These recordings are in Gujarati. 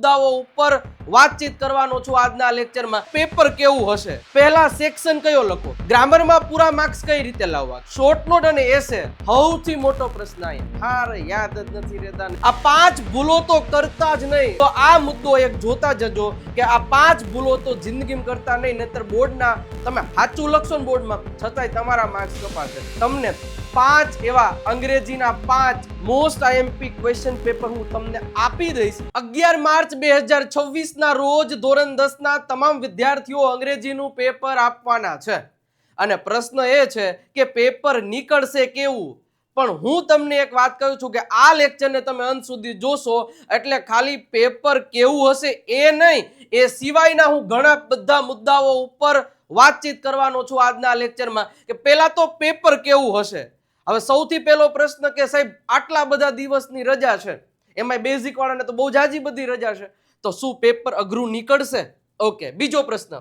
મુદ્દાઓ ઉપર વાતચીત કરવાનો છું આજના લેક્ચરમાં. પેપર કેવું હશે, પહેલા સેક્શન કયો લખો, ગ્રામરમાં પૂરા માર્ક્સ કઈ રીતે લાવવા, શોર્ટ નોટ અને એસે સૌથી મોટો પ્રશ્ન હારે યાદ જ નથી રહેતા. આ 5 ભૂલો તો કરતા જ નહીં. તો આ મુદ્દો એક જોતા જજો કે આ 5 ભૂલો તો જિંદગીમાં કરતા નહીં, નહીતર બોર્ડના તમે સાચું લખશો ને બોર્ડમાં છતાંય તમારા માર્ક્સ કપાશે. તમને 5 એવા અંગ્રેજીના 5 મોસ્ટ આઈએમપી ક્વેશ્ચન પેપર હું તમને આપી દઈશ. 11 માર્ચ 2026 ના રોજ ધોરણ 10 ના તમામ વિદ્યાર્થીઓ અંગ્રેજીનું પેપર આપવાના છે અને પ્રશ્ન એ છે કે પેપર નીકળશે કેવું. પણ હું તમને એક વાત કહું છું કે આ લેક્ચરને તમે અંત સુધી જોશો એટલે ખાલી પેપર કેવું હશે એ નહીં, એ સિવાયના હું ઘણા બધા મુદ્દાઓ ઉપર વાતચીત કરવાનો છું આજના લેક્ચરમાં. કે પહેલા તો પેપર કેવું હશે. હવે સૌથી પહેલો પ્રશ્ન કે સાહેબ આટલા બધા દિવસની રજા છે, એમાં બેઝિક વાળાને તો બહુ જાજી બધી રજા છે, તો શું પેપર અઘરું નીકળશે? ઓકે, બીજો પ્રશ્ન,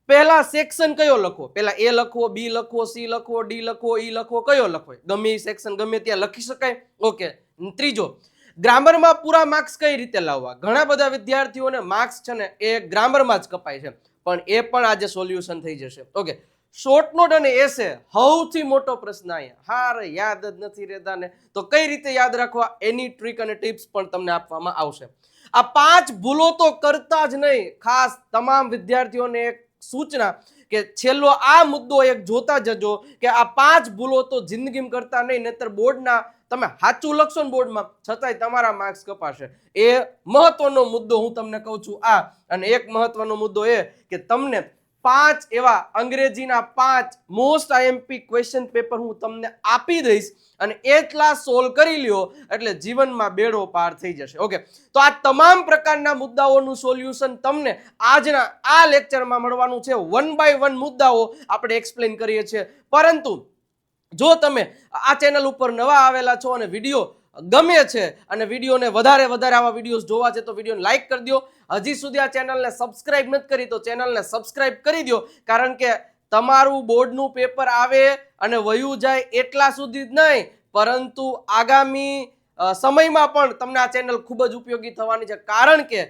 પહેલા સેક્શન કયો લખો, પહેલા એ લખવો, બી લખવો, સી લખવો, ડી લખવો, ઈ લખવો, કયો લખવો? ગમે એ સેક્શન ગમે ત્યાં લખી શકાય. ઓકે, ત્રીજો, ગ્રામરમાં પૂરા માર્ક્સ કઈ રીતે લાવવા. ઘણા બધા વિદ્યાર્થીઓને માર્ક્સ છે ને એ ગ્રામરમાં જ કપાય છે, પણ એ પણ આજે સોલ્યુશન થઈ જશે. ઓકે, શોર્ટ નોટ અને એસે સૌથી મોટો પ્રશ્ન હારે યાદ જ નથી રહેતા ને, તો કઈ રીતે યાદ રાખવા એની ટ્રીક અને ટિપ્સ પણ તમને આપવામાં આવશે. આ 5 ભૂલો તો કરતા જ નહીં. ખાસ તમામ વિદ્યાર્થીઓને એક સૂચના કે છેલ્લો આ મુદ્દો એક જોતા જજો કે આ 5 ભૂલો તો જિંદગીમાં કરતા નહીં, નહીતર બોર્ડના તમે સાચું લખશો ને બોર્ડમાં છતાંય તમારા માર્ક્સ કપાશે. એ મહત્વનો મુદ્દો હું તમને કહું છું આ. અને એક મહત્વનો મુદ્દો એ કે તમને 5 એવા અંગ્રેજીના 5 મોસ્ટ આઈએમપી ક્વેશ્ચન પેપર હું તમને આપી દઈશ અને એટલા સોલ્વ કરી લ્યો એટલે જીવનમાં બેડો પાર થઈ જશે. ઓકે, તો આ તમામ પ્રકારના મુદ્દાઓનું સોલ્યુશન તમને આજના આ લેક્ચરમાં મળવાનું છે. 1 બાય 1 મુદ્દાઓ આપણે એક્સપ્લેન કરીએ છીએ. પરંતુ જો તમે આ ચેનલ ઉપર નવા આવેલા છો અને વિડીયો ગમે છે અને વિડીયોને વધારે આવા વિડીયોઝ જોવા છે તો વિડીયોને લાઈક કરી દો. હજી સુધી આ ચેનલને સબસ્ક્રાઇબ નથી કરી તો ચેનલને સબસ્ક્રાઇબ કરી દો, કારણ કે તમારું બોર્ડનું પેપર આવે અને વયું જાય એટલા સુધી જ નહીં, પરંતુ આગામી સમયમાં પણ તમને આ ચેનલ ખૂબ જ ઉપયોગી થવાની છે. કારણ કે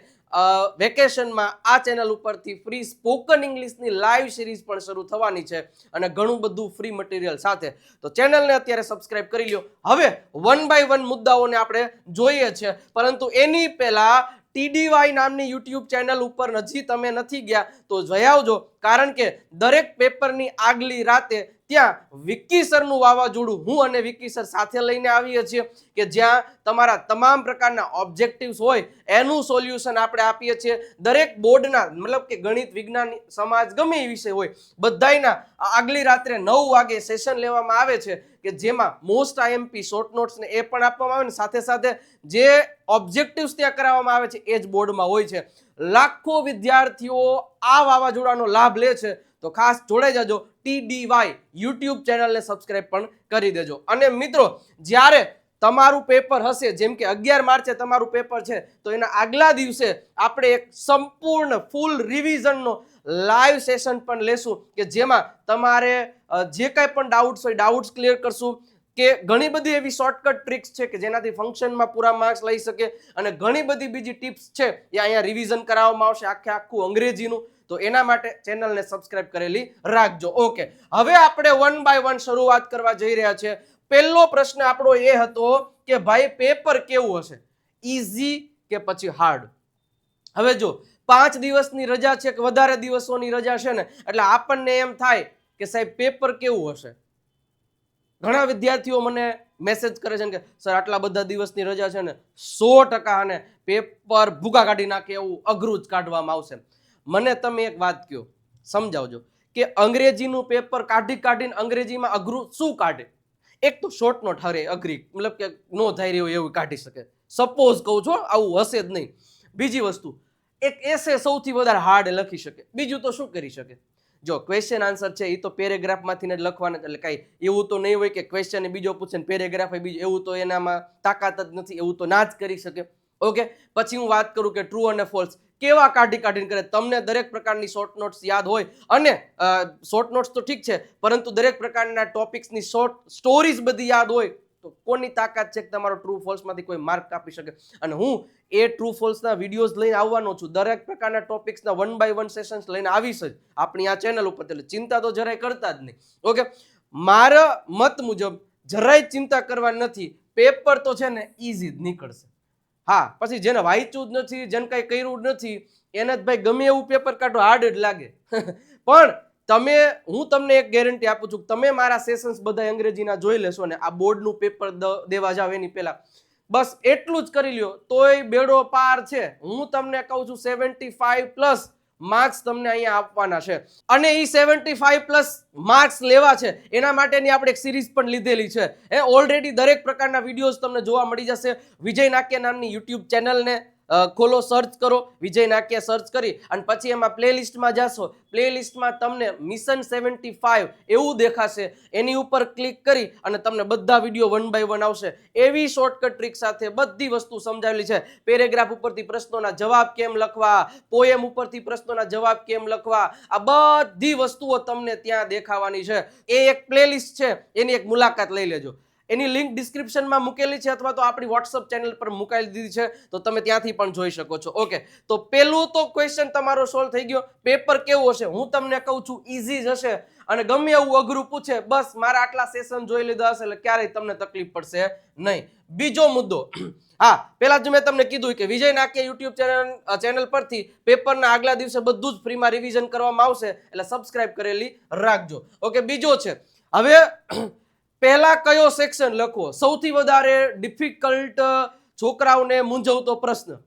વેકેશનમાં આ ચેનલ ઉપરથી ફ્રી સ્પોકન ઇંગ્લિશની લાઈવ સિરીઝ પણ શરૂ થવાની છે અને ઘણું બધું ફ્રી મટીરિયલ સાથે. તો ચેનલને અત્યારે સબસ્ક્રાઇબ કરી લ્યો. હવે 1 બાય 1 મુદ્દાઓને આપણે જોઈએ છે, પરંતુ એની પહેલા TDY નામની યુટ્યુબ ચેનલ ઉપર હજી તમે નથી ગયા તો જઈ આવજો, કારણ કે દરેક પેપરની આગલી રાતે ત્યાં વિક્કી સરનું વાવાઝોડું હું અને વિક્કી સર સાથે લઈને આવીએ છીએ કે જ્યાં તમારા તમામ પ્રકારના ઓબ્જેક્ટિવ્સ હોય એનું સોલ્યુશન આપણે આપીએ છીએ. દરેક બોર્ડના મતલબ કે ગણિત, વિજ્ઞાન, સમાજ ગમે એ વિષય હોય બધાયના આગલી રાત્રે 9 વાગે સેશન લેવામાં આવે છે કે જેમાં મોસ્ટ આઈએમપી શોર્ટ નોટ્સ ને એ પણ આપવામાં આવે ને સાથે સાથે જે ઓબ્જેક્ટિવ્સ ત્યાં કરાવવામાં આવે છે એ જ બોર્ડમાં હોય છે. લાખો વિદ્યાર્થીઓ આ વાવાઝોડાનો લાભ લે છે, તો ખાસ જોડાઈ જજો. TDY યુટ્યુબ ચેનલને સબસ્ક્રાઇબ પણ કરી દેજો. અને મિત્રો, જ્યારે તમારું પેપર હશે, જેમ કે 11 માર્ચે તમારું પેપર છે, તો એના આગલા દિવસે આપણે એક સંપૂર્ણ ફૂલ રિવિઝનનો લાઈવ સેશન પણ લેશું કે જેમાં તમારે જે કાંઈ પણ ડાઉટ્સ હોય ડાઉટ્સ ક્લિયર કરશું. કે ઘણી બધી એવી શોર્ટકટ ટ્રિક્સ છે કે જેનાથી ફંક્શનમાં પૂરા માર્ક્સ લઈ શકે અને ઘણી બધી બીજી ટિપ્સ છે એ અહીંયા રિવિઝન કરાવવામાં આવશે આખું અંગ્રેજીનું. તો એના માટે ચેનલને સબસ્ક્રાઇબ કરેલી રાખજો. ઓકે, હવે આપણે 1 બાય 1 શરૂઆત કરવા જઈ રહ્યા છે. પહેલો પ્રશ્ન આપણો એ હતો કે ભાઈ પેપર કેવું હશે, ઈઝી કે પછી હાર્ડ. હવે જો 5 દિવસની રજા છે કે વધારે દિવસોની રજા છે ને, એટલે આપણને એમ થાય કે સાહેબ પેપર કેવું હશે. ઘણા વિદ્યાર્થીઓ મને મેસેજ કરે છે કે સર આટલા બધા દિવસની રજા છે ને 100% અને પેપર ભૂકા કાઢી નાખે એવું અઘરું જ કાઢવામાં આવશે. મને તમે એક વાત કહો, સમજાવજો કે અંગ્રેજીનું પેપર કાઢીને અંગ્રેજીમાં અઘરું શું કાઢે? એક તો શોર્ટ નોટ હરે અઘરી, મતલબ કે નો થઈ રહ્યો એવું કાઢી શકે, સપોઝ કહું છું, આવું હશે જ નહીં. બીજી વસ્તુ, એક એસે સૌથી વધારે હાર્ડ લખી શકે. બીજું તો શું કરી શકે? જો ક્વેશ્ચન આન્સર છે એ તો પેરેગ્રાફમાંથી જ લખવાના, એટલે કાંઈ એવું તો નહીં હોય કે ક્વેશ્ચન બીજો પૂછે ને પેરેગ્રાફ બીજો, એવું તો એનામાં તાકાત જ નથી, એવું તો ના જ કરી શકે. ઓકે, પછી હું વાત કરું કે ટ્રુ અને ફોલ્સ કેવા કાઢીને કરે. તમને દરેક પ્રકારની શોર્ટ નોટ્સ યાદ હોય અને શોર્ટ નોટ્સ તો ઠીક છે, પરંતુ દરેક પ્રકારના ટોપિક્સની શોર્ટ સ્ટોરીઝ બધી યાદ હોય તો કોની તાકાત છે કે તમારો ટ્રુ ફોલ્સમાંથી કોઈ માર્ક કાપી શકે? અને હું એ ટ્રુ ફોલ્સના વિડીયોઝ લઈને આવવાનો છું. દરેક પ્રકારના ટોપિક્સના 1 by 1 સેશન્સ લઈને આવીશ જ આપણી આ ચેનલ ઉપર. એટલે ચિંતા તો જરાય કરતા જ નહીં. ઓકે, મારા મત મુજબ જરાય ચિંતા કરવાની નથી. પેપર તો છે ને ઈઝી જ નીકળશે. હા, પછી જેને વાંચ્યું જ નથી, જેને કઈ કર્યું જ નથી, એને જ ભાઈ ગમે એવું પેપર કાઢો હાર્ડ જ લાગે. પણ હું તમને એક ગેરંટી આપું છું, તમે મારા સેશન્સ બધા અંગ્રેજીના જોઈ લેશો ને આ બોર્ડનું પેપર દેવા જાવ એની પહેલા બસ એટલું જ કરી લ્યો તોય બેડો પાર છે. હું તમને કહું છું 75+ માર્ક્સ તમને અહીંયા આપવાના છે. અને એ 75+ માર્ક્સ લેવા છે એના માટેની આપણે એક સિરીઝ પણ લીધેલી છે. ઓલરેડી દરેક પ્રકારના વિડીયોઝ તમને જોવા મળી જશે. વિજય નાક્યા નામની યુટ્યુબ ચેનલને ખોલો, સર્ચ કરો વિજય નાક્યા, સર્ચ કરી અને પછી એમાં પ્લેલિસ્ટમાં જશો. પ્લેલિસ્ટમાં તમને મિશન 75 એવું દેખાશે. એની ઉપર ક્લિક કરી અને તમને બધા વિડીયો 1 by 1 આવશે. એવી શોર્ટકટ ટ્રીક સાથે બધી વસ્તુ સમજાવેલી છે. પેરેગ્રાફ ઉપરથી પ્રશ્નોના જવાબ કેમ લખવા, પોએમ ઉપરથી પ્રશ્નોના જવાબ કેમ લખવા, આ બધી વસ્તુઓ તમને ત્યાં દેખાવાની છે. એ એક પ્લેલિસ્ટ છે, એની એક મુલાકાત લઈ લેજો. એની લિંક ડિસ્ક્રિપ્શનમાં મૂકેલી છે અથવા તો આપણી વોટ્સઅપ ચેનલ પર મુકાઈ દીધી છે, તો તમે ત્યાંથી પણ જોઈ શકો છો. ઓકે, તો પેલું તો ક્વેશ્ચન તમારો સોલ્વ થઈ ગયો. પેપર કેવું હશે? હું તમને કહું છું ઈઝી જ હશે. અને ગમે એવું અઘરું પૂછે બસ મારા આટલા સેશન જોઈ લીધા હશે એટલે ક્યારેય તમને તકલીફ પડશે નહીં. બીજો મુદ્દો, હા, પેલા જ મેં તમને કીધું કે વિજય નાકે યુટ્યુબ ચેનલ પરથી પેપરના આગલા દિવસે બધું જ ફ્રીમાં રિવિઝન કરવામાં આવશે, એટલે સબસ્ક્રાઇબ કરેલી રાખજો. ઓકે, બીજો છે હવે પહેલા કયો સેક્શન લખવો? સૌથી વધારે ડિફિકલ્ટ છોકરાઓને મૂંઝવતો પ્રશ્ન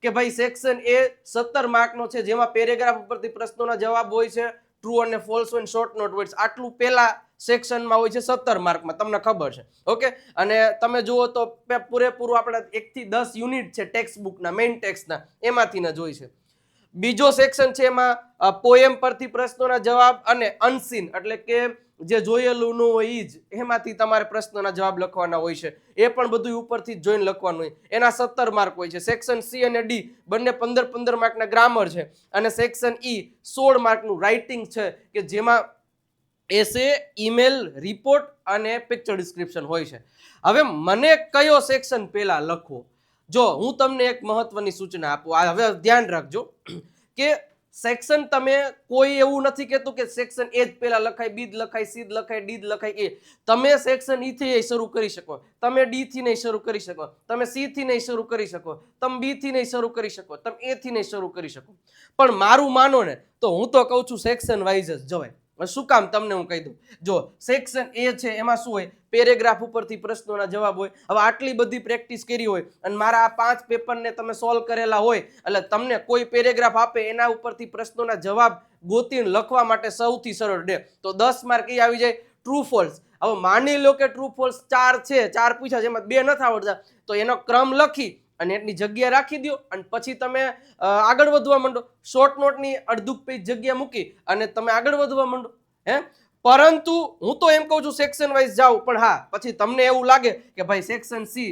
કે ભાઈ સેક્શન એ 17 માર્કનો છે, જેમાં પેરેગ્રાફ ઉપરથી પ્રશ્નોના જવાબ હોય છે, ટ્રુ અને ફોલ્સ હોય, શોર્ટ નોટ હોય. આટલું પહેલા સેક્શનમાં હોય છે 17 માર્કમાં, તમને ખબર છે. ઓકે, અને તમે જુઓ તો પૂરેપૂરું આપણા 1 થી 10 યુનિટ છે ટેક્સ્ટ બુકના, મેઇન ટેક્સ્ટના, એમાંથી જ હોય છે. બીજો સેક્શન છે એમાં પોએમ પરથી પ્રશ્નોના જવાબ અને અનસીન એટલે કે જે જોયેલું ન હોય એ જ, એમાંથી તમારે પ્રશ્નોના જવાબ લખવાના હોય છે. એ પણ બધું ઉપરથી જ જોઈને લખવાનું હોય. એના 17 માર્ક હોય છે. સેક્શન સી અને ડી બંને 15 માર્કના ગ્રામર છે. અને સેક્શન ઈ 16 માર્કનું રાઇટિંગ છે કે જેમાં એસે, ઈમેલ, રિપોર્ટ અને પિક્ચર ડિસ્ક્રિપ્શન હોય છે. હવે મને કયો સેક્શન પહેલા લખવો? જો હું તમને એક મહત્વની સૂચના આપું, હવે ધ્યાન રાખજો કે સેક્શન તમે કોઈ એવું નથી કહેતું કે સેક્શન એ જ પહેલા લખાય, બી જ લખાય, સી જ લખાય, ડી જ લખાય. એ તમે સેક્શન ઈ થી શરૂ કરી શકો, તમે ડી થી નહીં શરૂ કરી શકો, તમે સી થી નહીં શરૂ કરી શકો, તમે બી થી નહીં શરૂ કરી શકો, તમે એ થી નહીં શરૂ કરી શકો. પણ મારું માનો ને તો હું તો કહું છું સેક્શન વાઇઝ જ જવાય. શું કામ તમને હું કહી દઉં. જો સેક્શન એ છે એમાં શું હોય? પેરેગ્રાફ ઉપરથી પ્રશ્નોના જવાબ હોય. હવે આટલી બધી પ્રેક્ટિસ કરી હોય અને મારા આ 5 પેપરને તમે સોલ્વ કરેલા હોય એટલે તમને કોઈ પેરેગ્રાફ આપે એના ઉપરથી પ્રશ્નોના જવાબ ગોતીને લખવા માટે સૌથી સરળ ડે તો 10 માર્ક એ આવી જાય ટ્રુ ફોલ્સ. હવે માની લો કે ટ્રુ ફોલ્સ 4 છે, 4 પૂછ્યા જેમાં 2 નથી આવડતા, તો એનો ક્રમ લખી અને એટલી જગ્યા રાખી દો અને પછી તમે આગળ વધવા માંડો. શોર્ટ નોટની અડધું પેજ જગ્યા મૂકી અને તમે આગળ વધવા માંડો. પરંતુ હું તો એમ કહું છું સેક્શન વાઇઝ જાઓ. પણ હા, પછી તમને એવું લાગે કે ભાઈ સેક્શન સી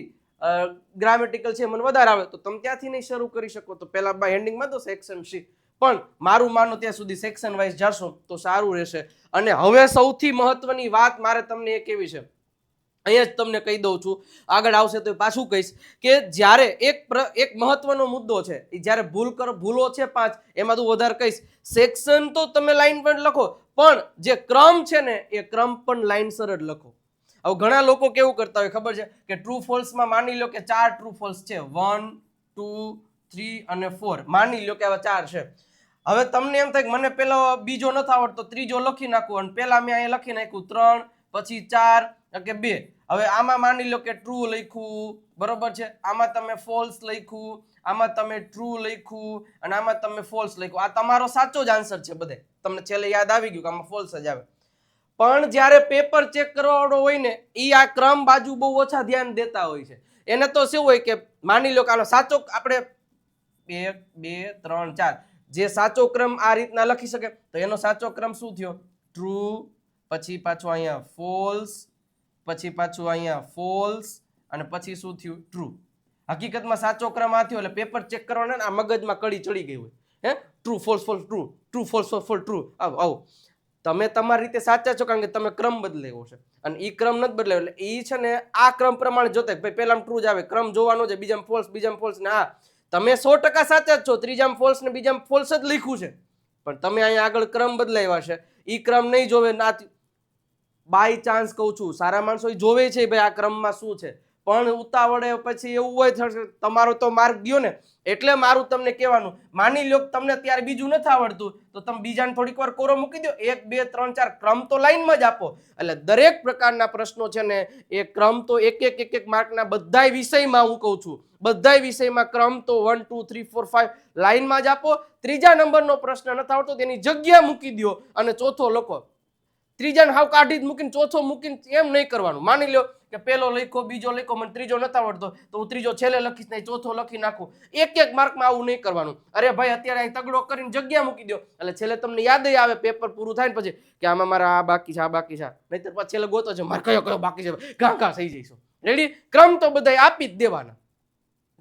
ગ્રામેટિકલ છે મને વધારે આવે તો તમે ત્યાંથી નહીં શરૂ કરી શકો, તો પહેલા હેન્ડિંગમાં તો સેક્શન સી. પણ મારું માનો ત્યાં સુધી સેક્શન વાઇઝ જાશો તો સારું રહેશે. અને હવે સૌથી મહત્વની વાત મારે તમને એ કેવી છે, અહીંયા જ તમને કહી દઉં છું, આગળ આવશે તો પાછું કહીશ કે જ્યારે એક મહત્વનો મુદ્દો છે, જ્યારે ભૂલો છે 5, એમાં તું વધારે કહીશ. સેક્શન તો તમે લાઈન પર લખો, પણ જે ક્રમ છે ને એ ક્રમ પણ લાઈનસર જ લખો. હવે ઘણા લોકો કેવું કરતા હોય ખબર છે કે ટ્રુ ફોલ્સમાં માની લો કે 4 ટ્રુ ફોલ્સ છે, 1, 2, 3 અને 4. માની લો કે આવા 4 છે. હવે તમને એમ થાય કે મને પેલો બીજો નથી આવડતો, ત્રીજો લખી નાખું અને પેલા મેં અહીંયા લખી નાખ્યું 3, પછી 4 કે 2. હવે આમાં માની લો કે ટ્રુ લખ્યું, બરોબર છે, આમાં તમે ફોલ્સ લખ્યું, આમાં તમે ટ્રુ લખ્યું અને આમાં તમે ફોલ્સ લખ્યું. આ તમારો સાચો જ આન્સર છે બધે. તમને છેલ્લે યાદ આવી ગયું કે આમાં ફોલ્સ જ આવે. પણ જ્યારે પેપર ચેક કરવાનો હોય ને એ આ ક્રમ બાજુ બહુ ઓછા ધ્યાન દેતા હોય છે. એને તો શું હોય કે માની લો કે આનો સાચો આપણે 1, 2, 3, 4 જે સાચો ક્રમ આ રીતના લખી શકે તો એનો સાચો ક્રમ શું થયો? ટ્રુ, પછી પાછું અહીંયા ફોલ્સ, પછી પાછું અહીંયા ફોલ્સ અને પછી શું થયું? ટ્રુ. હકીકતમાં સાચો ક્રમ આ થયો એટલે પેપર ચેક કરવાનો ને આ મગજમાં કડી ચડી ગઈ હોય. True false false true, true false false true. આવો તમે તમારી રીતે સાચા છો કારણ કે તમે ક્રમ બદલાયો છે અને એ ક્રમ નથી બદલાયો. એટલે એ છે ને આ ક્રમ પ્રમાણે જોતા ભાઈ પહેલામાં ટ્રુ જ આવે, ક્રમ જોવાનો છે, બીજામાં ફોલ્સ, બીજામાં ફોલ્સ ને આ તમે 100% સાચા જ છો, ત્રીજામાં ફોલ્સ ને બીજામાં ફોલ્સ જ લખ્યું છે, પણ તમે અહીંયા આગળ ક્રમ બદલાવ્યા છે, ઈ ક્રમ નહીં જોવે ના. બાય ચાન્સ કહું છું, સારા માણસો જોવે છે ભાઈ આ ક્રમમાં શું છે, પણ ઉતાવળે પછી એવું હોય તમારો તો માર્ક ગયો ને. એટલે મારું તમને કહેવાનું, માની લો તમને ત્યારે બીજું નથી આવડતું તો તમે બીજાને થોડીક વાર કોરો મૂકી દો, 1 2 3 4 ક્રમ તો લાઈનમાં જ આપો. એટલે દરેક પ્રકારના પ્રશ્નો છે ને એ ક્રમ તો એક માર્કના બધાય વિષયમાં હું કહું છું, બધાય વિષયમાં ક્રમ તો 1 2 3 4 5 લાઈનમાં જ આપો. ત્રીજા નંબરનો પ્રશ્ન નથી આવડતો તેની જગ્યા મૂકી દો અને ચોથો લખો. ત્રીજાને હાવ કાઢી જ મૂકીને ચોથો મૂકીને એમ નહીં કરવાનું. માની લો કે પેલો લખ્યો, બીજો લખ્યો, મને ત્રીજો નથી આવડતો તો હું ત્રીજો છેલ્લે લખીશ નહીં, ચોથો લખી નાખું. એક માર્કમાં આવું નહીં કરવાનું. અરે ભાઈ અત્યારે અહીં તગડો કરીને જગ્યા મૂકી દો એટલે છેલ્લે તમને યાદ આવે પેપર પૂરું થાય ને પછી કે આમાં મારા આ બાકી છે, આ બાકી છે, નહીતર પછી છેલ્લે ગોતો છે મારે કયો બાકી છે, ઘા થઈ જઈશું. રેડી? ક્રમ તો બધા આપી જ દેવાના.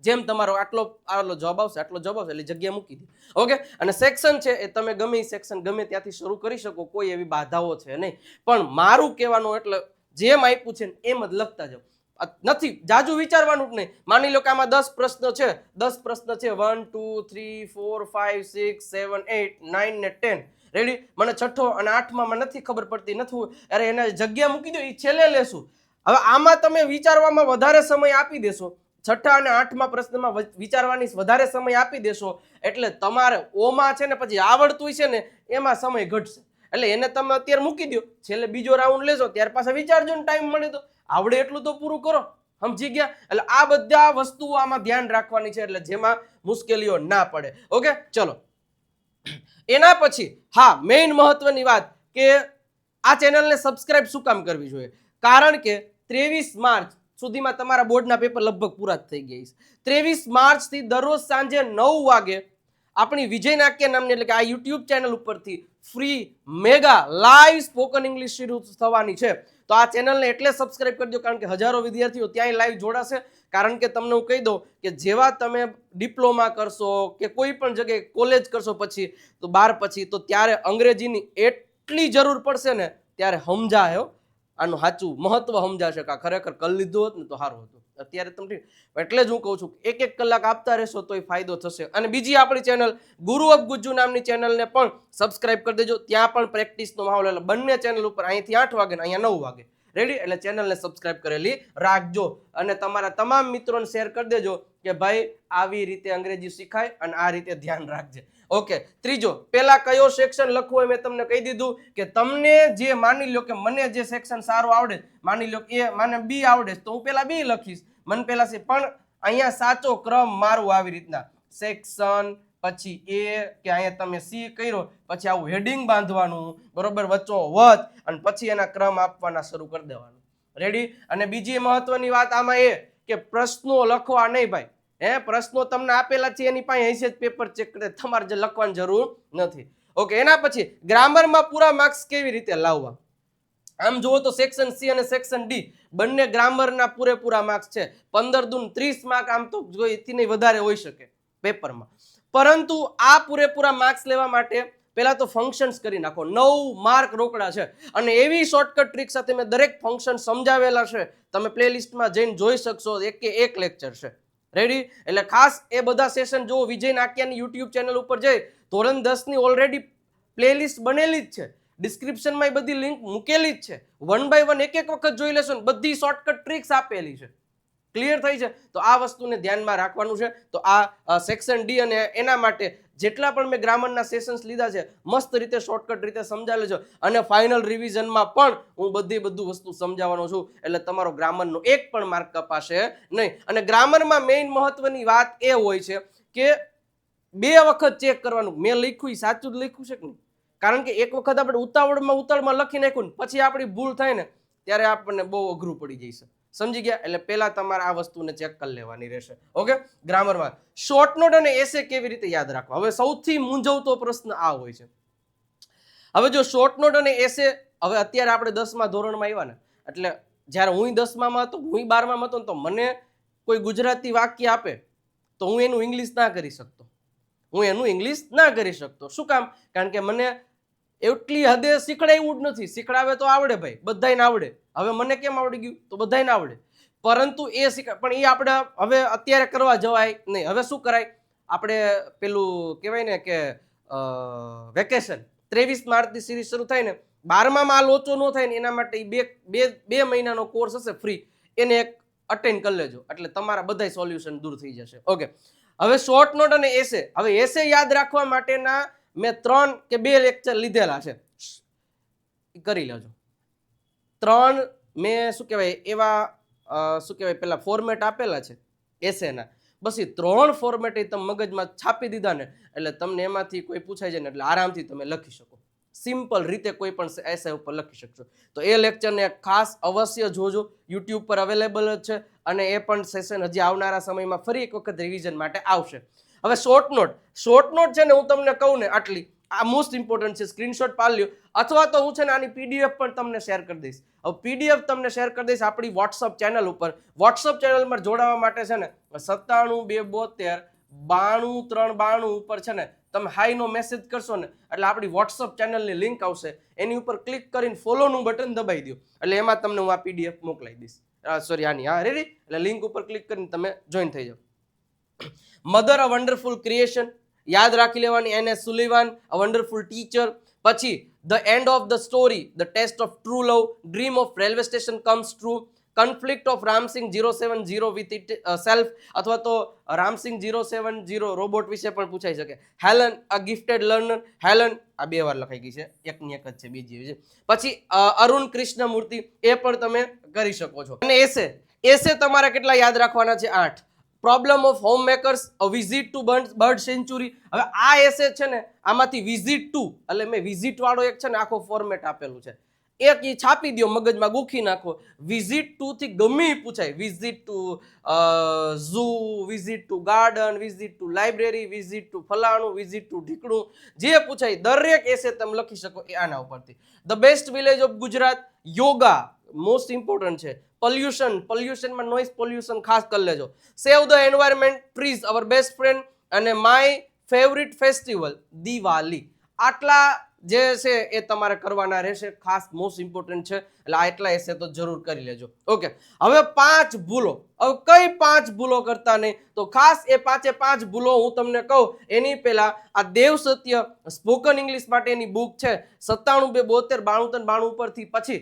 જેમ તમારો આટલો જવાબ આવશે આટલો જવાબ આવશે એટલે જગ્યા મૂકી દે. ઓકે? અને સેક્શન છે એ તમે ગમે સેક્શન ગમે ત્યાંથી શરૂ કરી શકો, કોઈ એવી બાધાઓ છે નહીં. પણ મારું કહેવાનું એટલે જેમ આપ્યું છે એમ જ લખતા જાઓ, નથી જાજુ વિચારવાનું જ નહીં. માની લો કે આમાં 10 પ્રશ્ન છે, 10 પ્રશ્ન છે 1 2 3 4 5 6 7 8 9 ને 10. રેડી? મને છઠ્ઠો અને આઠમાં નથી ખબર પડતી નથી, અરે એને જગ્યા મૂકી દો, એ છેલ્લે લેશું. હવે આમાં તમે વિચારવામાં વધારે સમય આપી દેશો, છઠ્ઠા અને આઠમા પ્રશ્નમાં વિચારવાની વધારે સમય આપી દેશો એટલે તમારે ઓમાં છે ને પછી આવડતું છે ને એમાં સમય ઘટશે. એટલે એને તમે અત્યારે મૂકી દો, છેલ્લે બીજો રાઉન્ડ લેજો ત્યાર પાછા વિચારજો ને ટાઈમ મળે તો. આવડે એટલું તો પૂરું કરો. સમજી ગયા? એટલે આ બધા વસ્તુઓ આમાં ધ્યાન રાખવાની છે એટલે જેમાં મુશ્કેલીઓ ના પડે. ઓકે? ચલો એના પછી હા મેઇન મહત્વની વાત કે આ ચેનલને સબસ્ક્રાઇબ શું કામ કરવી જોઈએ? કારણ કે 23 માર્ચ સુધીમાં તમારા બોર્ડના પેપર લગભગ પૂરા થઈ ગયા છે. 23 માર્ચથી દરરોજ સાંજે 9 વાગે આપણી વિજય નાટ્ય નામની એટલે કે આ યુટ્યુબ ચેનલ ઉપરથી free mega live spoken English શરૂ થવાની છે. તો આ ચેનલને એટલે સબસ્ક્રાઇબ કરજો કારણ કે હજારો વિદ્યાર્થીઓ ત્યાં લાઈવ જોડાશે. કારણ કે તમને હું કહી દઉં કે જેવા તમે ડિપ્લોમા કરશો કે કોઈ પણ જગ્યાએ કોલેજ કરશો પછી તો 12 પછી તો ત્યારે અંગ્રેજીની એટલી જરૂર પડશે ને ત્યારે સમજાયો આનું સાચું મહત્વ સમજાશે કે ખરેખર કરી લીધું હોત ને તો સારું હતું. અત્યારે તમને એટલે જ હું કહું છું 1 કલાક આપતા રહેશો તોય ફાયદો થશે. અને બીજી આપણી ચેનલ ગુરુ ઓફ ગુજ્જુ નામની ચેનલને પણ સબસ્ક્રાઇબ કરી દેજો. ત્યાં પણ પ્રેક્ટિસનો માહોલ એટલે બંને ચેનલ ઉપર અહીંથી 8 વાગે ને અહીંયા 9 વાગે. રેડી? એટલે ચેનલને સબસ્ક્રાઇબ કરેલી રાખજો અને તમારા તમામ મિત્રોને શેર કરી દેજો કે ભાઈ આવી રીતે અંગ્રેજી શીખાય અને આ રીતે ધ્યાન રાખજે. ઓકે? ત્રીજો, પેલા કયો સેક્શન લખવો એ મેં તમને કહી દીધું કે તમને જે માની લો કે મને જે સેક્શન સારું આવડે, માની લો એ મને બી આવડે તો હું પેલા બી લખીશ, મને પેલા સી. પણ અહીંયા સાચો ક્રમ મારું આવી રીતના સેક્શન પછી એ કે અહીંયા તમે સી કર્યો પછી આવું હેડિંગ બાંધવાનું બરોબર વચ્ચો વચ અને પછી એના ક્રમ આપવાના શરૂ કરી દેવાનું. રેડી? અને બીજી મહત્વની વાત આમાં એ કે પ્રશ્નો લખવા નહીં ભાઈ. પ્રશ્નો તમને આપેલા છે એની પાસે હશે જ પેપર ચેક કરે, તમારે જે લખવાની જરૂર નથી. ઓકે? એના પછી ગ્રામરમાં પૂરા માર્ક્સ કેવી રીતે લાવવા? આમ જુઓ તો સેક્શન સી અને સેક્શન ડી બંને ગ્રામરના પૂરેપૂરા માર્ક્સ છે. 15 દૂન 30 માર્ક આમ તો એથી નહીં વધારે હોઈ શકે પેપરમાં. પરંતુ આ પૂરેપૂરા માર્ક્સ લેવા માટે પહેલા તો ફંક્શન્સ કરી નાખો. 9 માર્ક રોકડા છે અને એવી શોર્ટકટ ટ્રીક સાથે મેં દરેક ફંક્શન સમજાવેલા છે, તમે પ્લેલિસ્ટમાં જઈને જોઈ શકશો. એક લેક્ચર છે. રેડી? એટલે ખાસ એ બધા સેશન જો વિજય નાટ્યાની યુટ્યુબ ચેનલ ઉપર જઈ ધોરણ 10 ની ઓલરેડી પ્લેલિસ્ટ બનેલી જ છે, ડિસ્ક્રિપ્શનમાં એ બધી લિંક મૂકેલી જ છે. 1 બાય 1 એક વખત જોઈ લેશો ને બધી શોર્ટકટ ટ્રીક્સ આપેલી છે. ક્લિયર થઈ છે? તો આ વસ્તુને ધ્યાનમાં રાખવાનું છે. તો આ સેક્શન ડી અને એના માટે જેટલા પણ મેં ગ્રામરના સેશન્સ લીધા છે મસ્ત રીતે શોર્ટકટ રીતે સમજાવેલું છે અને ફાઇનલ રિવિઝનમાં પણ હું બધું વસ્તુ સમજાવવાનો છું એટલે તમારો ગ્રામરનો એક પણ માર્ક કપાશે નહીં. અને ગ્રામરમાં મેઇન મહત્વની વાત એ હોય છે કે 2 વખત ચેક કરવાનું મેં લખ્યું એ સાચું જ લખ્યું છે કે નહીં. કારણ કે એક વખત આપણે ઉતાવળમાં લખી નાખ્યું પછી આપણી ભૂલ થાય ને ત્યારે આપણને બહુ અઘરું પડી જશે. સમજી ગયા? એટલે પહેલા તમારે આ વસ્તુને ચેક કરી લેવાની રહેશે. ઓકે? ગ્રામરમાં શોર્ટ નોટ અને એસે કેવી રીતે યાદ રાખવા? હવે સૌથી મૂંઝવતો પ્રશ્ન આ હોય છે. હવે જો શોર્ટ નોટ અને એસે હવે અત્યારે આપણે 10મા ધોરણમાં આવ્યા ને એટલે જ્યારે હું 10મામાં હતો, હું 12મામાં હતો તો મને કોઈ ગુજરાતી વાક્ય આપે તો હું એનું ઇંગ્લિશ ના કરી શકતો. શું કામ? કારણ કે મને એટલી હદે શીખડાવ્યું જ નથી. શીખડાવે તો આવડે ભાઈ, બધાને આવડે. હવે મને કેમ આવડી ગયું? તો બધાને આવડે. પરંતુ પણ એ આપણે હવે અત્યારે કરવા જવાય નહીં. હવે શું કરાય? આપણે પેલું કહેવાય ને કે વેકેશન 23 માર્ચથી સિરીઝ શરૂ થાય ને 12માં આ લોચો ન થાય ને એના માટે બે મહિનાનો કોર્સ હશે ફ્રી, એને એક અટેન્ડ કરી લેજો એટલે તમારા બધા સોલ્યુશન દૂર થઈ જશે. ઓકે, હવે શોર્ટ નોટ અને એસે. હવે એસે યાદ રાખવા માટેના મેં 3 કે 2 લેક્ચર લીધેલા છે, કરી લેજો. 3 મેં શું કહેવાય એવા શું કહેવાય પેલા ફોર્મેટ આપેલા છે એસેના, બસ એ 3 ફોર્મેટ તમે મગજમાં છાપી દીધા ને એટલે તમને એમાંથી કોઈ પૂછાય છે ને એટલે આરામથી તમે લખી શકો, સિમ્પલ રીતે કોઈ પણ એસે ઉપર લખી શકશો. તો એ લેક્ચરને ખાસ અવશ્ય જોજો, યુટ્યુબ પર અવેલેબલ જ છે અને એ પણ સેશન હજી આવનારા સમયમાં ફરી એક વખત રિવિઝન માટે આવશે. હવે શોર્ટ નોટ છે ને હું તમને કહું ને આટલી, આ મોસ્ટ ઇમ્પોર્ટન્ટ છે, સ્ક્રીનશોટ પાડી લ્યો અથવા તો હું છે ને આની પીડીએફ પણ તમને શેર કરી દઈશ. હવે પીડીએફ તમને શેર કરી દઈશ આપણી વોટ્સઅપ ચેનલ ઉપર. વોટ્સઅપ ચેનલમાં જોડાવા માટે છે ને 97 272 92 392 ઉપર છે ને તમે હાઈનો મેસેજ કરશો ને એટલે આપણી વોટ્સઅપ ચેનલની લિંક આવશે, એની ઉપર ક્લિક કરીને ફોલોનું બટન દબાઈ દો એટલે એમાં તમને હું આ પીડીએફ મોકલાઈ દઈશ. સોરી આની, હા રેડી, એટલે લિંક ઉપર ક્લિક કરીને તમે જોઈન થઈ જાઓ. મધર અ વન્ડરફુલ ક્રિએશન યાદ રાખી લેવાની, NS Sullivan a wonderful teacher. પછી the end of the story, the test of true love, dream of railway station comes true, conflict of Ramsingh 070 with itself, અથવા તો રામસિંગ 070 રોબોટ વિશે પણ પૂછાઈ શકે. Helen a gifted learner, Helen આ 2 વાર લખાઈ ગઈ છે, એકની એક જ છે બીજી છે. પછી અરુણ કૃષ્ણમૂર્તિ, એ પણ તમે કરી શકો છો. અને એસે તમારે કેટલા યાદ રાખવાના છે? 8. Problem of home makers, a visit to bird sanctuary. હવે આ એસે છે ને આમાંથી વિઝિટ ટુ એટલે મેં વિઝિટ વાળો એક છે ને આખો ફોર્મેટ આપેલું છે, એક ઈ છાપી દો, મગજમાં ગૂંખી નાખો. વિઝિટ ટુ થી ગમે ઈ પૂછાય, visit to zoo, visit to garden, visit to library, visit to ફલાણું, વિઝિટ ટુ ઢીકણું, જે પૂછાય દરેક એસે તમે લખી શકો એ આના ઉપરથી. The best village of Gujarat, yoga most important છે. પોલ્યુશનમાં નોઇઝ પોલ્યુશન ખાસ કરી લેજો. સેવ the environment, trees our best friend, અને માય ફેવરિટ ફેસ્ટિવલ દિવાળી. આટલા જે છે એ તમારે કરવાના રહેશે, ખાસ મોસ્ટ ઇમ્પોર્ટન્ટ છે એટલે આ એટલા એસે તો જરૂર કરી લેજો. ઓકે, હવે 5 ભૂલો. હવે કઈ 5 ભૂલો કરતા નહીં, તો ખાસ એ 5 ભૂલો હું તમને કહું એની પહેલા આ દેવ સત્ય સ્પોકન ઇંગ્લિશ માટેની બુક છે 97 2 72 93 92 ઉપરથી પછી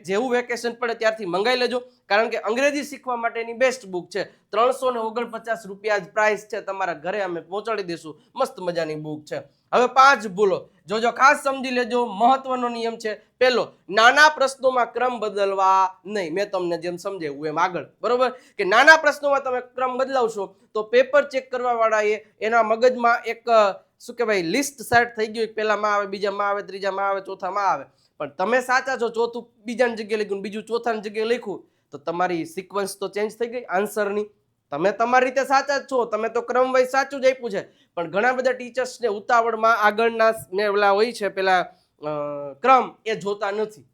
જેવું વેકેશન પડે ત્યારથી મંગાઈ લેજો, કારણ કે અંગ્રેજી શીખવા માટેની બેસ્ટ બુક છે. 349 રૂપિયા જ પ્રાઇસ છે, તમારા ઘરે અમે પહોંચાડી દઈશું. મસ્ત મજાની બુક છે. હવે 5 ભૂલો જોજો, ખાસ સમજી લેજો. મહત્વનો નિયમ છે પહેલો, નાના પ્રશ્નોમાં ક્રમ બદલવા નહીં. મેં તમને જેમ સમજાવ્યું એમ આગળ, બરોબર, કે નાના પ્રશ્નોમાં તમે ક્રમ બદલાવશો તો પેપર ચેક કરવા વાળાએ એના મગજમાં એક શું કહેવાય લિસ્ટ સેટ થઈ ગયું, પહેલામાં આવે, બીજામાં આવે, ત્રીજામાં આવે, ચોથામાં આવે. પણ તમે સાચા છો, ચોથું બીજાની જગ્યાએ લખ્યું, બીજું ચોથાની જગ્યાએ લખ્યું, તો તમારી સિક્વન્સ તો ચેન્જ થઈ ગઈ આન્સરની. તમે તમારી રીતે સાચા જ છો, તમે તો ક્રમ વાઇઝ સાચું જ આપ્યું છે, પણ ઘણા બધા ટીચર્સને ઉતાવળમાં આગળના ને ઓલા હોય છે પેલા ક્રમ એ જોતા નથી,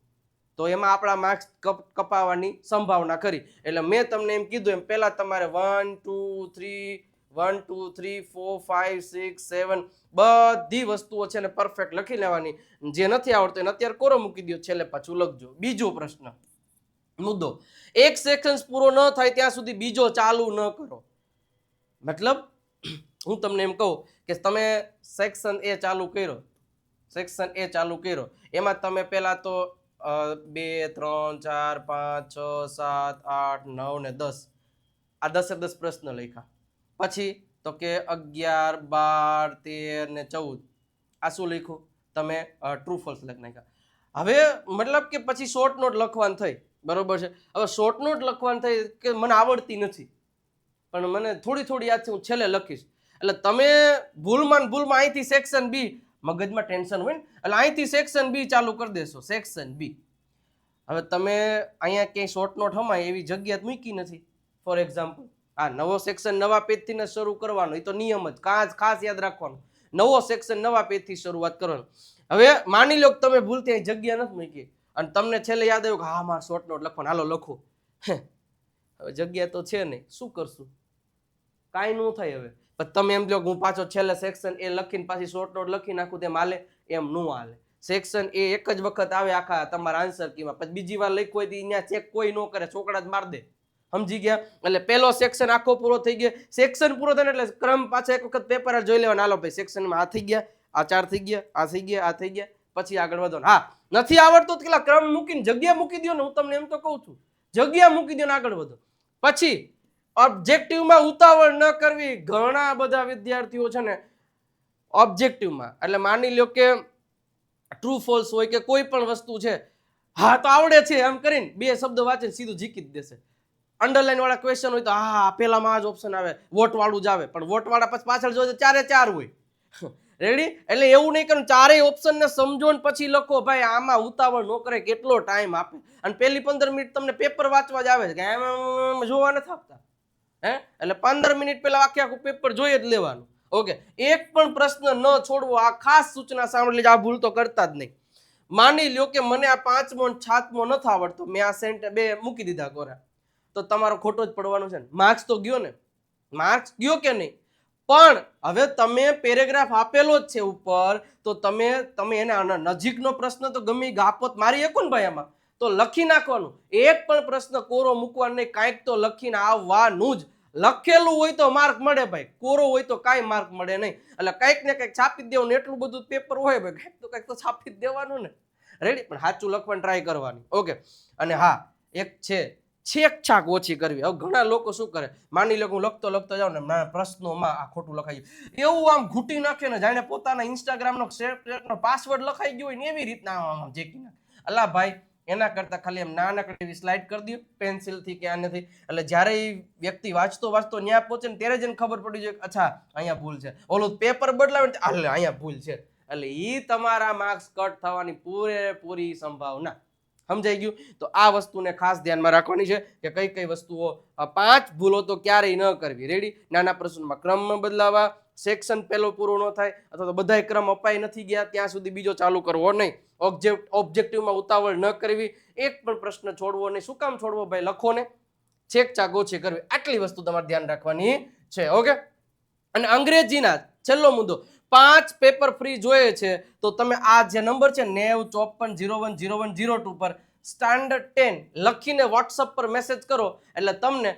તો એમાં આપણા માર્ક્સ કપાવવાની સંભાવના ખરી. એટલે મેં તમને એમ કીધું એમ પહેલા તમારે 1 2 3 1 2 3 4 5 6 7 બધી વસ્તુઓ છે ને પરફેક્ટ લખી લેવાની. જે નથી આવડતું એને અત્યારે કોરો મૂકી દો, છેલ્લે પાછું લખજો. બીજો પ્રશ્ન મુદ્દો, એક સેક્શન પૂરો ન થાય ત્યાં સુધી બીજો ચાલુ ન કરો. મતલબ હું તમને એમ કહું કે તમે સેક્શન એ ચાલુ કર્યો, એમાં તમે પહેલા તો 2 3 4 5 6 7 8 9 ને 10 આ 10 પ્રશ્ન લખ્યા. પછી તો કે 11 12 13 ને 14 આ શું લખ્યું તમે? ટ્રુ ફોલ્સ લખી નાખ્યા. હવે મતલબ કે પછી શોર્ટ નોટ લખવાનું થઈ, બરોબર છે. હવે શોર્ટ નોટ લખવાનું થઈ કે મને આવડતી નથી, પણ મને થોડી યાદ છે, હું છેલ્લે લખીશ. એટલે તમે ભૂલમાં અહીંથી સેક્શન બી, મગજમાં ટેન્શન હોય ને એટલે અહીંથી સેક્શન બી ચાલુ કરી દેશો, સેક્શન બી. હવે તમે અહીંયા ક્યાંય શોર્ટ નોટ હમાય એવી જગ્યા મૂકી નથી. ફોર એક્ઝામ્પલ આ નવો સેક્શન નવા પેજથી ને શરૂ કરવાનો, એ તો નિયમ જ ખાસ યાદ રાખવાનો. નવો સેક્શન નવા પેજથી શરૂઆત કરવાનો. હવે માની લો કે તમે ભૂલથી અહીં જગ્યા નથી મૂકી અને તમને છેલ્લે યાદ આવ્યું કે હા મારે શોર્ટ નોટ લખવાનો, હાલો લખો. હવે જગ્યા તો છે નહીં, શું કરશું? કાંઈ ન થાય. હવે પણ તમે એમ કહો કે હું પાછો છેલ્લે સેક્શન એ લખીને પાછી શોર્ટ નોટ લખી નાખું તેમ હાલે? એમ ન હાલે. સેક્શન એ એક જ વખત આવે આખા તમારા આન્સર કીમાં, પછી બીજી વાર લખ્યું હોય તો અહીંયા ચેક કોઈ ન કરે, છોકરા જ માર દે. સમજી ગયા? એટલે પહેલો સેક્શન આખો પૂરો થઈ ગયો. સેક્શન પૂરો થાય એટલે ક્રમ પાછા એક વખત પેપર જોઈ લેવાના. હાલો ભાઈ સેક્શનમાં આ થઈ ગયા, આ 4 થઈ ગયા, આ થઈ ગયા, આ થઈ ગયા, પછી આગળ વધો. હા, નથી આવડતું તો કેટલા ક્રમ મૂકીને જગ્યા મૂકી દો ને, હું તમને એમ તો કહું છું, જગ્યા મૂકી દો ને આગળ વધો. પછી ઓબ્જેક્ટિવમાં ઉતાવળ ન કરવી. ઘણા બધા વિદ્યાર્થીઓ છે ને ઓબ્જેક્ટિવમાં, એટલે માની લ્યો કે ટ્રુ ફોલ્સ હોય કે કોઈ પણ વસ્તુ છે, હા તો આવડે છે એમ કરીને 2 શબ્દ વાંચે સીધું જીકી જ દેશે. અંડરલાઈન વાળા ક્વેશ્ચન હોય તો હા પેલામાં આ જ ઓપ્શન આવે, વોટ વાળું જ આવે, પણ વોટ વાળા પછી પાછળ જોઈએ 4 હોય. રેડી? એટલે એવું નહીં કરવું, 4 ઓપ્શન ને સમજો ને પછી લખો. ભાઈ આમાં ઉતાવળ ન કરે, કેટલો ટાઈમ આપે. અને પહેલી 15 મિનિટ તમને પેપર વાંચવા જ આવે છે કે એમ જોવા નથી આપતા. એટલે 15 મિનિટ પહેલા આખું પેપર જોઈએ જ લેવાનું. ઓકે, એક પણ પ્રશ્ન ન છોડવો. આ ખાસ સૂચના સાંભળી, આ ભૂલ તો કરતા જ નહીં. માની લ્યો કે મને આ 5મો અને 7મો નથી આવડતો, મેં આ સેન્ટ 2 મૂકી દીધા કોરા, તો તમારો ખોટો જ પડવાનો છે ને. માર્ક્સ તો ગયો ને, માર્ક્સ ગયો કે નહીં? પણ હવે તમે પેરેગ્રાફ આપેલો જ છે ઉપર, તો તમે એને નજીકનો પ્રશ્ન તો ગમે ગાપત મારી શકો ને ભાઈ, આમાં તો લખી નાખવાનું. એક પણ પ્રશ્ન કોરો મૂકવાનો નહીં, કાંઈક તો લખીને આવવાનું જ. લખેલું હોય તો માર્ક મળે ભાઈ, કોરો હોય તો કાંઈ માર્ક મળે નહીં. એટલે કંઈક ને કંઈક છાપી જ દેવાનું. એટલું બધું પેપર હોય ભાઈ, કંઈક તો છાપી જ દેવાનું ને. રેડી? પણ સાચું લખવાની ટ્રાય કરવાની. ઓકે. અને હા, એક છે છેકછાક ઓછી કરવી. હવે ઘણા લોકો શું કરે, માની લો હું લખતો જાઉં ને પ્રશ્નોમાં આ ખોટું લખાઈ ગયું, એવું આમ ઘૂંટી નાખે ને જાણે પોતાના ઇન્સ્ટાગ્રામનો પાસવર્ડ લખાઈ ગયો હોય ને એવી રીતના આમ જેકી નાખે. અલા ભાઈ, એના કરતા ખાલી એમ નાનકડી એવી સ્લાઇડ કરી દો પેન્સિલથી કે આનેથી. એટલે જ્યારે એ વ્યક્તિ વાંચતો ન્યા પહોંચે ને ત્યારે જ એને ખબર પડી જાય કે અચ્છા અહીંયા ભૂલ છે, ઓલું પેપર બદલાવે ને અહીંયા ભૂલ છે. એટલે એ તમારા માર્ક્સ કટ થવાની પૂરેપૂરી સંભાવના. સમજાઈ ગયું? તો આ વસ્તુને ખાસ ધ્યાનમાં રાખવાની છે કે કઈ કઈ વસ્તુઓ. 5 ભૂલો તો ક્યારેય ન કરવી. રેડી? નાના પ્રશ્નમાં ક્રમ બદલાવા, સેક્શન પહેલો પૂરો ન થાય અથવા તો બધાય ક્રમ અપાઈ નથી ગયા ત્યાં સુધી બીજો ચાલુ કરવો નહીં. ઓબ્જેક્ટિવમાં ઉતાવળ ન કરવી, એક પણ પ્રશ્ન છોડવો નહીં. શું કામ છોડવો ભાઈ? લખો ને. છેકછાક ઓછી કરવી. આટલી વસ્તુ તમારે ધ્યાન રાખવાની છે. ઓકે. અને અંગ્રેજીના છેલ્લો મુદ્દો, 5 પેપર ફ્રી જોઈએ છે તો તમે આ જે નંબર છે 9054010102 પર સ્ટાન્ડર્ડ 10 લખીને વોટ્સઅપ પર મેસેજ કરો એટલે તમને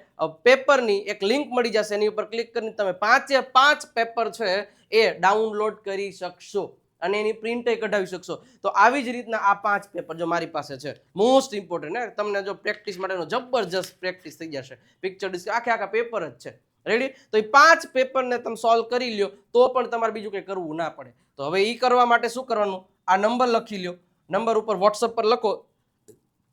પેપરની એક લિંક મળી જશે. એની ઉપર ક્લિક કરીને તમે 5 પેપર છે એ ડાઉનલોડ કરી શકશો અને એની પ્રિન્ટ કઢાવી શકશો. તો આવી જ રીતના આ 5 પેપર જો મારી પાસે છે, મોસ્ટ ઇમ્પોર્ટન્ટ ને, તમને જો પ્રેક્ટિસ માટેનો જબરજસ્ત પ્રેક્ટિસ થઈ જશે. પિક્ચર આખા પેપર જ છે. રેડી? તો એ 5 પેપરને તમે સોલ્વ કરી લ્યો તો પણ તમારે બીજું કંઈ કરવું ના પડે. તો હવે એ કરવા માટે શું કરવાનું? આ નંબર લખી લ્યો, નંબર ઉપર વોટ્સઅપ પર લખો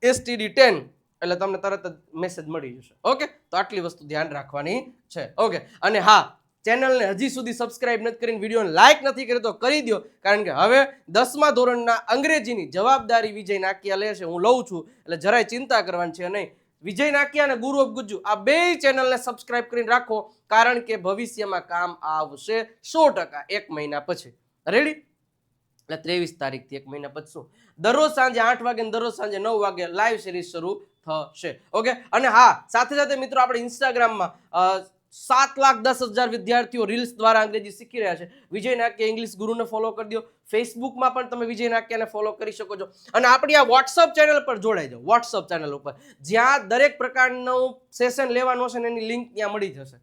STD10 એટલે તમને તરત જ મેસેજ મળી જશે. ઓકે? તો આટલી વસ્તુ ધ્યાન રાખવાની છે. ઓકે. અને હા, ચેનલને હજી સુધી સબસ્ક્રાઇબ નથી કરીને વિડીયોને લાઇક નથી કરી તો કરી દો, કારણ કે હવે 10મા ધોરણના અંગ્રેજીની જવાબદારી વિજય નાકિયા લે છે, હું લઉં છું. એટલે જરાય ચિંતા કરવાની છે નહીં. વિજય નાકિયા અને ગુરુ ઓફ ગુજ્જુ આ 2 ચેનલને સબસ્ક્રાઇબ કરીને રાખો, કારણ કે ભવિષ્યમાં કામ આવશે 100%. 1 મહિના પછી. રેડી? એટલે 23 તારીખથી 1 મહિના પછી શું, દરરોજ સાંજે 8 વાગે અને દરરોજ સાંજે 9 વાગે લાઈવ સિરીઝ શરૂ થશે. ઓકે. અને હા, સાથે સાથે મિત્રો આપણે ઇન્સ્ટાગ્રામમાં 7,10,000 વિદ્યાર્થીઓ રીલ્સ દ્વારા અંગ્રેજી શીખી રહ્યા છે. વિજય નાકિયા ઇંગ્લિશ ગુરુને ફોલો કરી દો. ફેસબુકમાં પણ તમે વિજય નાકિયાને ફોલો કરી શકો છો. અને આપણી આ વોટ્સઅપ ચેનલ પર જોડાઈ જાઓ. વોટ્સઅપ ચેનલ ઉપર જ્યાં દરેક પ્રકારનું સેશન લેવાનું હશે ને એની લિંક ત્યાં મળી જશે.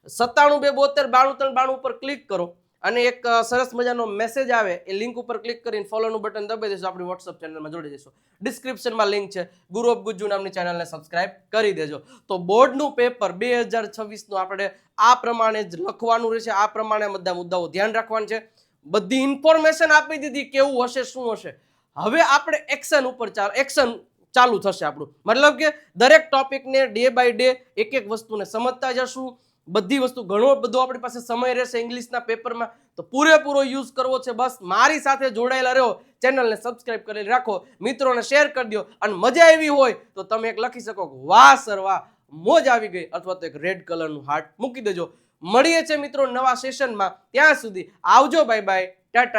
97 272 93 92 ઉપર ક્લિક કરો અને એક સરસ મજાનો મેસેજ આવે, એ લિંક ઉપર ક્લિક કરીને ફોલોનું બટન દબાવી દેશો, આપણી વોટ્સઅપ ચેનલમાં જોડી દેશો. ડિસ્ક્રિપ્શનમાં લિંક છે, ગુરુ ઓફ ગુજ્જુ નામની ચેનલને સબસ્ક્રાઇબ કરી દેજો. તો બોર્ડનું પેપર 2026નું આપણે આ પ્રમાણે જ લખવાનું રહેશે. આ પ્રમાણે બધા મુદ્દાઓ ધ્યાન રાખવાના છે. બધી ઇન્ફોર્મેશન આપી દીધી કેવું હશે, શું હશે. હવે આપણે એક્શન ચાલુ થશે આપણું. મતલબ કે દરેક ટોપિકને ડે બાય ડે એક વસ્તુને સમજતા જશું. બધી વસ્તુ ઘણો બધો આપણી પાસે સમય રહેશે ઇંગ્લિશના પેપરમાં, તો પૂરેપૂરો યુઝ કરવો છે. બસ મારી સાથે જોડાયેલા રહો, ચેનલને સબસ્ક્રાઇબ કરી રાખો, મિત્રોને શેર કરી દો. અને મજા આવી હોય તો તમે એક લખી શકો વાહ સર વાહ, મોજ આવી ગઈ, અથવા તો એક રેડ કલરનું હાર્ટ મૂકી દેજો. મળીએ છે મિત્રો નવા સેશનમાં. ત્યાં સુધી આવજો, બાય બાય, ટાટા.